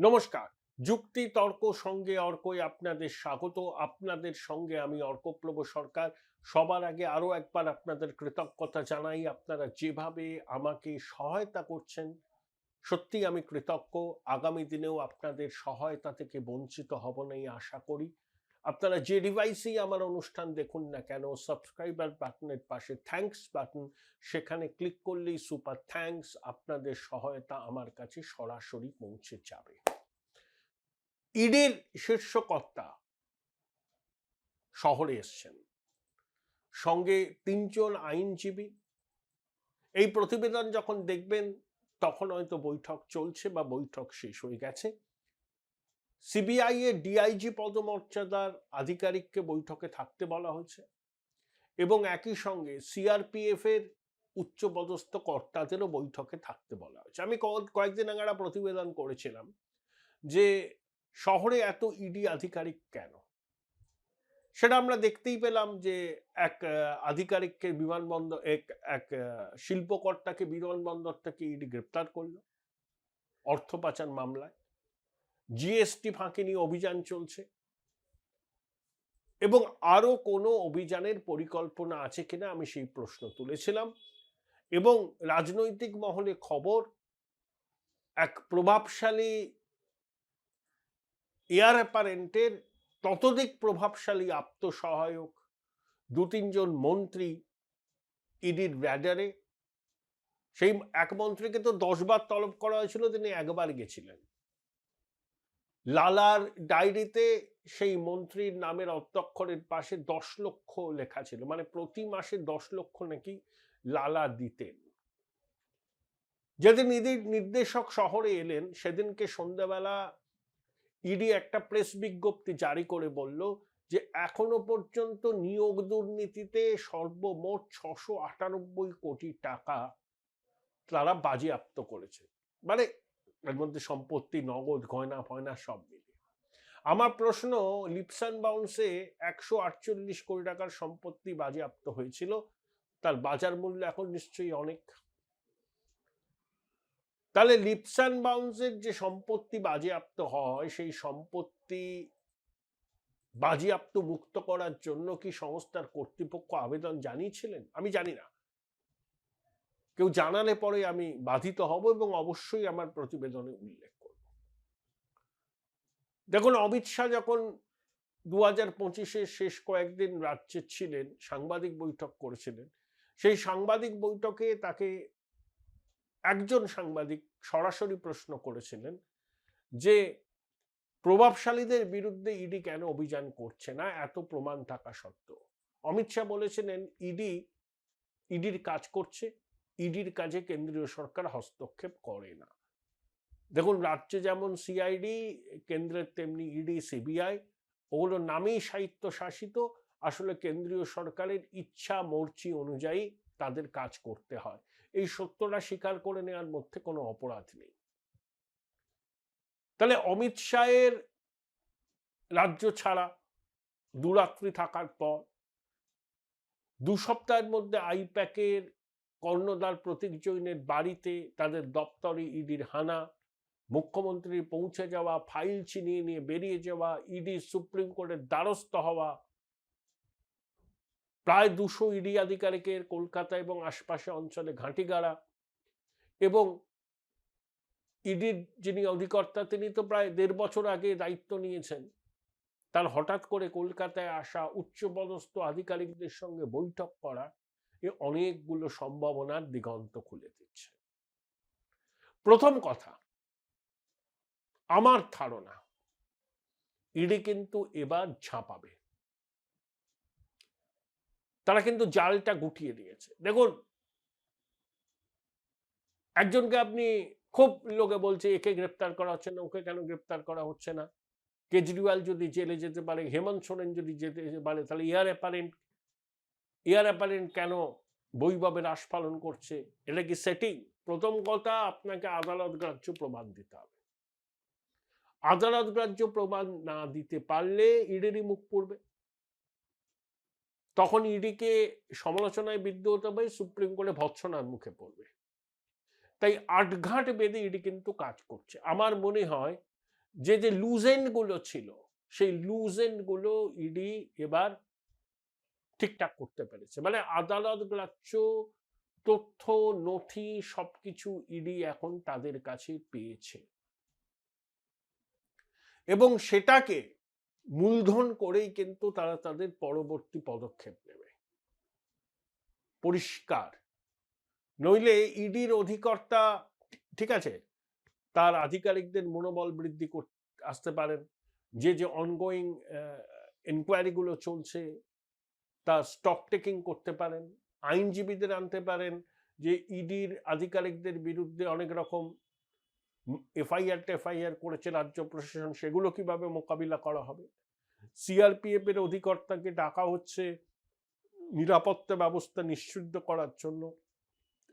নমস্কার। যুক্তি তর্ক সঙ্গে অর্কই আপনাদের স্বাগত। আপনাদের সঙ্গে আমি অর্কপ্রভ সরকার। সবার আগে আরো একবার আপনাদের কৃতজ্ঞতা জানাই। আপনারা যেভাবে আমাকে সহায়তা করছেন, সত্যিই আমি কৃতজ্ঞ। আগামী দিনেও আপনাদের সহায়তা থেকে বঞ্চিত হব না এই আশা করি। আপনারা যে ডিভাইসেই আমার অনুষ্ঠান দেখুন না কেন, সাবস্ক্রাইবার বাটনের পাশে থ্যাঙ্কস বাটন, সেখানে ক্লিক করলেই সুপার থ্যাঙ্কস। আপনাদের সহায়তা আমার কাছে সরাসরি পৌঁছে যাবে। ইডির শীর্ষকর্তা শহরে এসছেন, সঙ্গে ৩ জন আইনজীবী। এই প্রতিবেদন যখন দেখবেন তখন হয়তো বৈঠক চলছে বা বৈঠক শেষ হয়ে গেছে। সিবিআই এর ডিআইজি পদমর্যাদার আধিকারিককে বৈঠকে থাকতে বলা হয়েছে এবং একই সঙ্গে সিআরপিএফ এর উচ্চপদস্থ কর্তাদেরও বৈঠকে থাকতে বলা হয়েছে। আমি কয়েকদিন আগে একটা প্রতিবেদন করেছিলাম যে শহরে এত ইডি আধিকারিক কেন। সেটা আমরা দেখতেই পেলাম যে এক আধিকারিককে বিমানবন্দর এক শিল্পকর্তাকে বিমানবন্দর থেকে ইডি গ্রেপ্তার করলো অর্থ পাচার মামলায়। জিএসটি ফাঁকি নিয়ে অভিযান চলছে এবং আরো কোনো অভিযানের পরিকল্পনা আছে কিনা আমি সেই প্রশ্ন তুলেছিলাম। এবং রাজনৈতিক মহলে খবর, এক প্রভাবশালী এয়ার অ্যাপারেন্টের ততোধিক প্রভাবশালী আত্মসহায়ক ২-৩ জন মন্ত্রী ইডির র্যাডারে। সেই এক মন্ত্রীকে তো ১০ বার তলব করা হয়েছিল, তিনি একবার গেছিলেন। লালার ডায়েরিতে সেই মন্ত্রীর নামের অধ্যক্ষরের পাশে ১০ লক্ষ লেখা ছিল, মানে প্রতি মাসে ১০ লক্ষ নাকি লালা দিতেন। যেদিন ইডির নির্দেশক শহরে এলেন সেদিনকে সন্ধ্যাবেলা ইডি একটা প্রেস বিজ্ঞপ্তি জারি করে বলল যে এখনো পর্যন্ত নিয়োগ দুর্নীতিতে সর্বমোট ৬৯৮ কোটি টাকা তারা বাজেয়াপ্ত করেছে। মানে এর মধ্যে সম্পত্তি, নগদ, গয়না ফয়না সব মিলিয়ে। আমার প্রশ্ন, লিপস অ্যান্ড বাউন্সে ১৪৮ কোটি টাকার সম্পত্তি বাজেয়াপ্ত হয়েছিল, তার বাজার মূল্য এখন নিশ্চয়ই অনেক। তাহলে লিপস অ্যান্ড বাউন্সের যে সম্পত্তি বাজেয়াপ্ত হয়, সেই সম্পত্তি বাজেয়াপ্ত মুক্ত করার জন্য কি সংস্থার কর্তৃপক্ষ আবেদন জানিয়েছিলেন? আমি জানি না। কেউ জানালে পরে আমি বাধিত হব এবং অবশ্যই আমার প্রতিবেদনে উল্লেখ করব। দেখুন, অমিত শাহ যখন ২০২৫-এর শেষ কয়েকদিন রাজ্যে ছিলেন, সাংবাদিক বৈঠক করেছিলেন। সেই সাংবাদিক বৈঠকে তাকে একজন সাংবাদিক সরাসরি প্রশ্ন করেছিলেন যে প্রভাবশালীদের বিরুদ্ধে ইডি কেন অভিযান করছে না এত প্রমাণ থাকা সত্ত্বেও। অমিত শাহ বলেছিলেন ইডির কাজ করছে, ইডির কাজে কেন্দ্রীয় সরকার হস্তক্ষেপ করে না। দেখুন, রাজ্যে যেমন সিআইডি, কেন্দ্রের তেমনি ইডি, সিবিআই, ওগুলো নামেই স্বায়ত্তশাসিত। আসলে কেন্দ্রীয় সরকারের ইচ্ছা মর্জি অনুযায়ী তাদের কাজ করতে হয়। এই সত্যটা স্বীকার করে নেওয়ার মধ্যে কোনো অপরাধ নেই। তাহলে অমিত শাহের রাজ্য ছাড়া দুরাত্রি থাকার পর ২ সপ্তাহের মধ্যে আইপ্যাকের কর্ণধার প্রতীক জৈনের বাড়িতে, তাদের দপ্তরে ইডির হানা, মুখ্যমন্ত্রীর পৌঁছে যাওয়া, ফাইল ছিনিয়ে নিয়ে বেরিয়ে যাওয়া, ইডি সুপ্রিম কোর্টের দ্বারস্থ হওয়া, প্রায় ২০০ ইডি আধিকারিকের কলকাতা এবং আশপাশে অঞ্চলে ঘাঁটি গাড়া, এবং ইডির যিনি অধিকর্তা তিনি তো প্রায় ১.৫ বছর আগে দায়িত্ব নিয়েছেন, তার হঠাৎ করে কলকাতায় আসা, উচ্চপদস্থ আধিকারিকদের সঙ্গে বৈঠক করা, এ অনেকগুলো সম্ভাবনার দিগন্ত খুলে দিচ্ছে। প্রথম কথা, আমার ধারণা ইডি কিন্তু এবার ঝাঁপাবে। তারা কিন্তু জালটা গুটিয়ে দিয়েছে। দেখুন, একজনকে আপনি, খুব লোকে বলছে একে গ্রেপ্তার করা হচ্ছে না, ওকে কেন গ্রেপ্তার করা হচ্ছে না। কেজরিওয়াল যদি জেলে যেতে পারে, হেমন্ত সোরেন যদি যেতে পারে, তাহলে এয়ার অ্যাপারেন্ট কেন বৈভবের আস্ফালন করছে? এটা কি সেটিং? প্রথম কথা, আপনাকে আদালত গ্রাহ্য প্রমাণ দিতে হবে। আদালত গ্রাহ্য প্রমাণ না দিতে পারলে ইডিরই মুখ পড়বে। তখন ইডিকে সমালোচনায় বিদ্ধ হতে হবে, সুপ্রিম কোর্টে ভৎসনার মুখে পড়বে। তাই আটঘাট বেঁধে ইডি কিন্তু কাজ করছে। আমার মনে হয় যে যে লুজ এন্ড গুলো ছিল সেই লুজ এন্ড গুলো ইডি এবার ঠিকঠাক করতে পেরেছে। মানে আদালত গ্রাহ্য তথ্য নথি সবকিছু ইডি এখন তাদের কাছে পেয়েছে এবং সেটাকে মূলধন করেই কিন্তু তারা তাদের পরবর্তী পদক্ষেপ নেবে পরিষ্কার। নইলে ইডির অধিকর্তা ঠিক আছে তার আধিকারিকদের মনোবল বৃদ্ধি করতে আসতে পারেন, যে যে অনগোয়িং এনকোয়ারিগুলো চলছে তা স্টক টেকিং করতে পারেন, আইনজীবীদের আনতে পারেন যে ইডির আধিকারিকদের বিরুদ্ধে অনেক রকম এফআইআর করেছে রাজ্য প্রশাসন, সেগুলো কিভাবে মোকাবিলা করা হবে। সিআরপিএফ এর অধিকর্তাকে ডাকা হচ্ছে নিরাপত্তা ব্যবস্থা নিশ্চিত করার জন্য।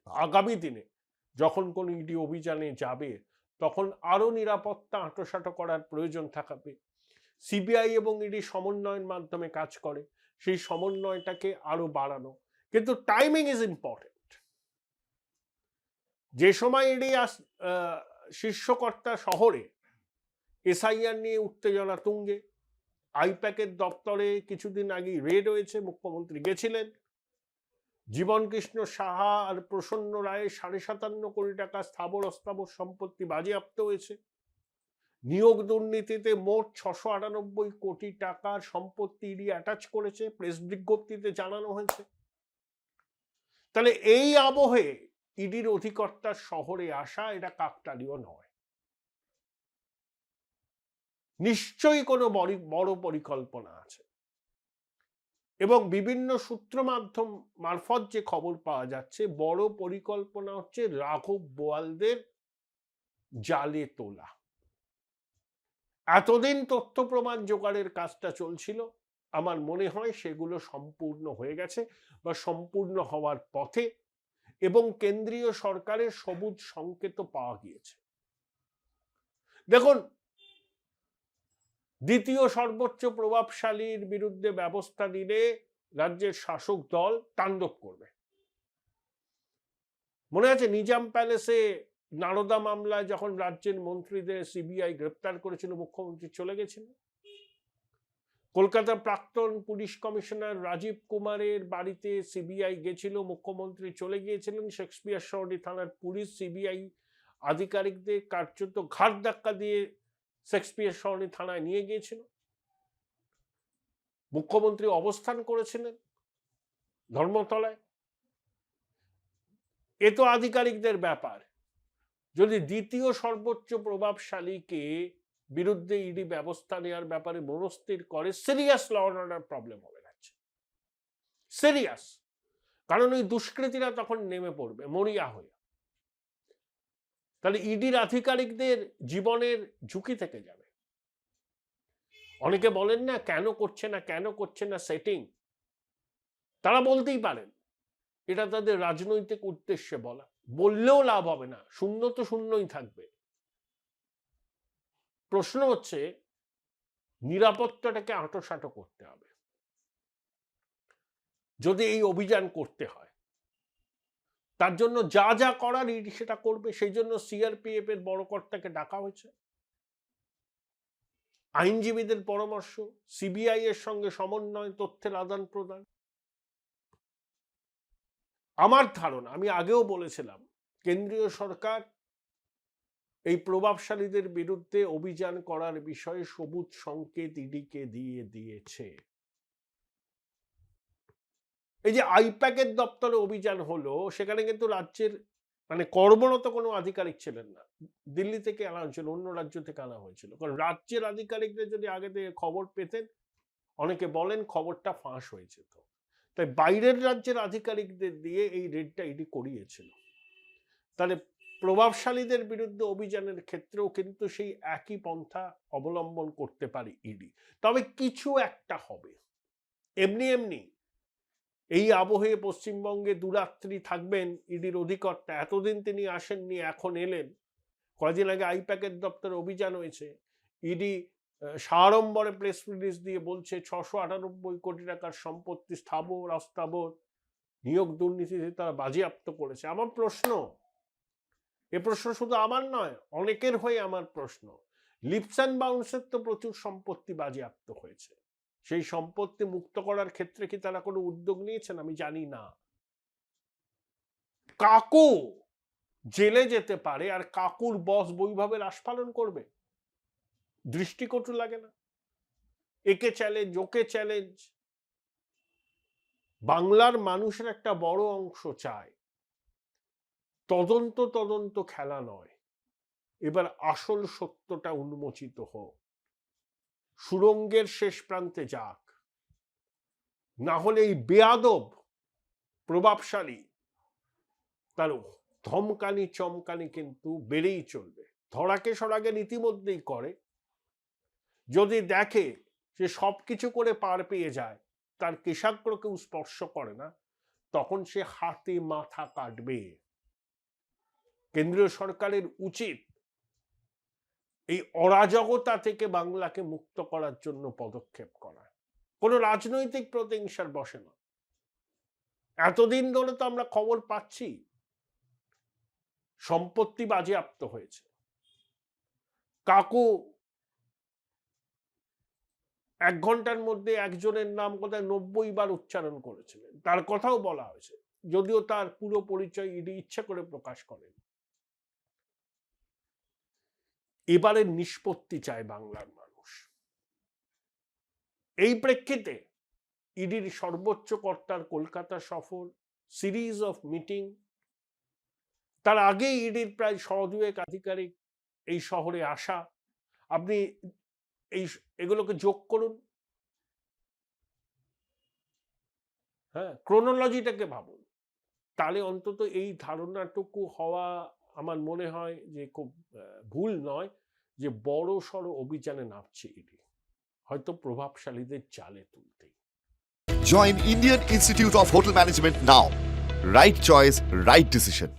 আগামী দিনে যখন কোন ইডি অভিযানে যাবে তখন আরো নিরাপত্তা আঁটোসাঁটো করার প্রয়োজন থাকবে। সিবিআই এবং ইডি সমন্বয়ের মাধ্যমে কাজ করে, সেই সমন্বয়টাকে আরো বাড়ানো। কিন্তু টাইমিং ইজ ইম্পর্টেন্ট। যে সময় ইডি শীর্ষকর্তা শহরে এসআইআর নিয়ে উত্তেজনা তুঙ্গে, আইপ্যাকের দপ্তরে কিছুদিন আগে রেড হয়েছে, মুখ্যমন্ত্রী গেছিলেন, জীবন কৃষ্ণ সাহা আর প্রসন্ন রায়ের 57.5 কোটি টাকা স্থাবর অস্থাবর সম্পত্তি বাজেয়াপ্ত হয়েছে, নিয়োগ দুর্নীতিতে মোট 698 কোটি টাকার সম্পত্তি ইডি অ্যাটাচ করেছে, প্রেস বিজ্ঞপ্তিতে জানানো হয়েছে। তাহলে এই আবহে ইডির অধিকর্তার শহরে আসা এটা কাকতালীয় নয়, নিশ্চয়ই কোনো বড় পরিকল্পনা আছে। এবং বিভিন্ন সূত্র মাধ্যম মারফত যে খবর পাওয়া যাচ্ছে, বড় পরিকল্পনা হচ্ছে রাঘব বোয়ালদের জালে তোলা। এতদিন তথ্য প্রমাণ জোগাড়ের কাজটা চলছিল, আমার মনে হয় সেগুলো সম্পূর্ণ হয়ে গেছে বা সম্পূর্ণ হওয়ার পথে, এবং কেন্দ্রীয় সরকারের সবুজ সংকেত পাওয়া গিয়েছে। দেখুন, দ্বিতীয় সর্বোচ্চ প্রভাবশালীর বিরুদ্ধে ব্যবস্থা নিলে রাজ্যের শাসক দল তাণ্ডব করবে। মনে আছে নিজাম প্যালেসে নারদা মামলায় যখন রাজ্যের মন্ত্রীদের সিবিআই গ্রেপ্তার করেছিল, মুখ্যমন্ত্রী চলে গেছিলেন। কলকাতার প্রাক্তন পুলিশ কমিশনার রাজীব কুমারের বাড়িতে সিবিআই গেছিল, মুখ্যমন্ত্রী চলে গিয়েছিলেন। শেক্সপিয়ার সরণি থানার পুলিশ সিবিআই আধিকারিকদের কার্যত ঘাট ধাক্কা দিয়ে শেক্সপিয়ার সরণি থানায় নিয়ে গিয়েছিল। মুখ্যমন্ত্রী অবস্থান করেছিলেন ধর্মতলায়। এ তো আধিকারিকদের ব্যাপার। যদি দ্বিতীয় সর্বোচ্চ প্রভাবশালীকে বিরুদ্ধে ইডি ব্যবস্থা নেওয়ার ব্যাপারে মনস্থির করে, serious law and order problem হবে রাজ্যে, সিরিয়াস। কারণ ওই দুষ্কৃতীরা তখন নেমে পড়বে মরিয়া হয়ে। তাহলে ইডির আধিকারিকদের জীবনের ঝুঁকি থেকে যাবে। অনেকে বলেন না কেন করছে না সেটিং, তারা বলতেই পারেন এটা তাদের রাজনৈতিক উদ্দেশ্যে বলা, বললেও লাভ হবে না, শূন্য তো শূন্যই থাকবে। প্রশ্ন হচ্ছে নিরাপত্তাটাকে আঁটোসাঁটো করতে হবে যদি এই অভিযান করতে হয়। তার জন্য যা যা করার ইডি সেটা করবে। সেই জন্য সিআরপিএফ এর বড় কর্তাকে ডাকা হয়েছে, আইনজীবীদের পরামর্শ, সিবিআই এর সঙ্গে সমন্বয়, তথ্যের আদান প্রদান। আমার ধারণা, আমি আগেও বলেছিলাম, কেন্দ্রীয় সরকার এই প্রভাবশালীদের বিরুদ্ধে অভিযান করার বিষয়ে সবুজ সংকেত ইডিকে দিয়ে দিয়েছে। এই যে আইপ্যাকের দপ্তরে অভিযান হলো, সেখানে কিন্তু রাজ্যের মানে কর্মরত কোনো আধিকারিক ছিলেন না, দিল্লি থেকে আনা হয়েছিল, অন্য রাজ্য থেকে আনা হয়েছিল। কারণ রাজ্যের আধিকারিকদের যদি আগে থেকে খবর পেতেন, অনেকে বলেন খবরটা ফাঁস হয়েছে, তো তাই বাইরের রাজ্যের আধিকারিকদের দিয়ে এই রেডটা ইডি করিয়েছিল। তাহলে প্রভাবশালীদের বিরুদ্ধে অভিযানের ক্ষেত্রেও কিন্তু সেই একই পন্থা অবলম্বন করতে পারে ইডি। তবে কিছু একটা হবে। এমনি এমনি এই আবহে পশ্চিমবঙ্গে দুরাত্রি থাকবেন ইডির অধিকর্তা। এতদিন তিনি আসেননি, এখন এলেন। কয়েকদিন আগে আইপ্যাকের দপ্তরে অভিযান হয়েছে, ইডি সাড়ম্বরে প্রেস রিলিজ দিয়ে বলছে 698 কোটি টাকার সম্পত্তি স্থাবর অস্থাবর নিয়োগ দুর্নীতিতে তারা বাজেয়াপ্ত করেছে। আমার প্রশ্ন, এ প্রশ্ন শুধু আমার নয়, অনেকের হয়ে আমার প্রশ্ন, লিপস অ্যান্ড বাউন্সের তো প্রচুর সম্পত্তি বাজেয়াপ্ত হয়েছে, সেই সম্পত্তি মুক্ত করার ক্ষেত্রে কি তারা কোনো উদ্যোগ নিয়েছেন আমি জানি না। কাকু জেলে যেতে পারে আর কাকুর বস বৈভবের আস্ফালন করবে, দৃষ্টিকটু লাগে না? একে চ্যালেঞ্জ ওকে চ্যালেঞ্জ। বাংলার মানুষের একটা বড় অংশ চায় তদন্ত খেলা নয়, এবার আসল সত্যটা উন্মোচিত হোক, সুড়ঙ্গের শেষ প্রান্তে যাক, না হলে এই বেয়াদব প্রভাবশালী তার ধমকানি চমকানি কিন্তু বেড়েই চলবে। ধরাকে সরাগে ইতিমধ্যেই করে, যদি দেখে যে সবকিছু করে পার পেয়ে যায়, তার কেশাগ্র কেউ স্পর্শ করে না, তখন সে হাতে মাথা কাটবে। কেন্দ্রীয় সরকারের উচিত এই অরাজকতা থেকে বাংলাকে মুক্ত করার জন্য পদক্ষেপ করা, কোনো রাজনৈতিক প্রতিহিংসার বসে না। এতদিন ধরে তো আমরা খবর পাচ্ছি সম্পত্তি বাজেয়াপ্ত হয়েছে, কাকু 1 ঘন্টার মধ্যে একজনের নাম কোথায় 90 বার উচ্চারণ করেছিলেন, তার কথাও বলা হয়েছে, যদিও তার পুরো পরিচয় ইডি ইচ্ছা করে প্রকাশ করেন। এবারের নিষ্পত্তি চায় বাংলার মানুষ। এই প্রেক্ষিতে ইডির সর্বোচ্চ কর্তার কলকাতা সফর, সিরিজ অফ মিটিং, তার আগে ইডির প্রায় 100 আধিকারিক এই শহরে আসা, আপনি এগুলোকে যোগ করুন, হ্যাঁ, ক্রোনোলজিটাকে ভাবুন, তাহলে অন্তত এই ধারণাটুকু হওয়া আমার মনে হয় যে খুব ভুল নয় যে বড় সড় অভিযানে নামছে ইডি, হয়তো প্রভাবশালীদের চালে তুলতেই। Join Indian Institute of Hotel Management now. Right choice, right decision.